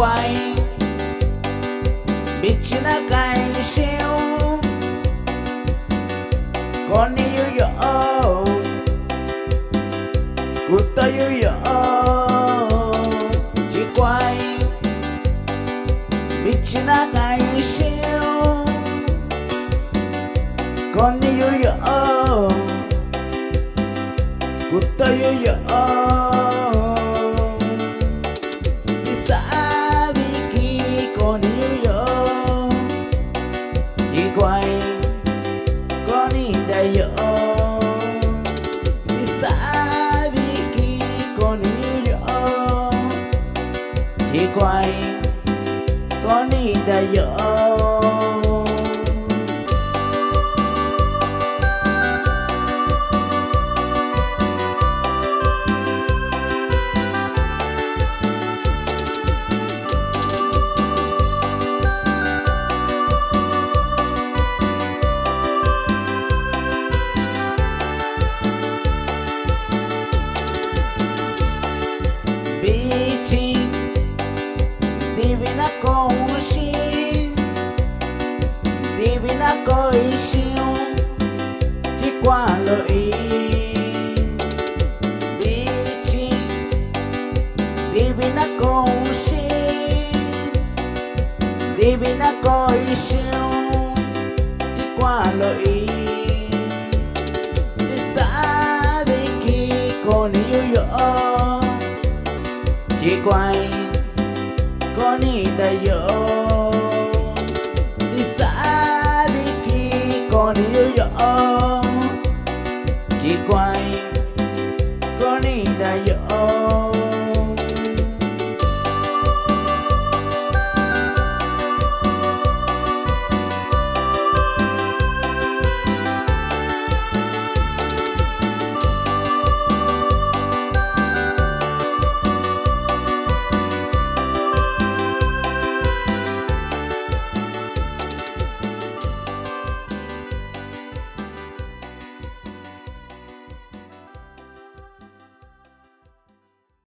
quay biết chỉ là cái siêu con yêu yo cuộc ta yêu yo chỉ quay biết chỉ là cái siêu con yêu yo cuộc ta yêu yo quay con đi đây yo đi xa vì khi con yêu yo chỉ quay con đi đây yo Divina Coixin, Divina Coixin, chỉ qua lời Vichin, Divina Coixin, Divina Coixin, chỉ qua lời đi xa vì khi còn yêu yo chỉ quay con đi đây yo đi xa vì khi con yêu yo chỉ quay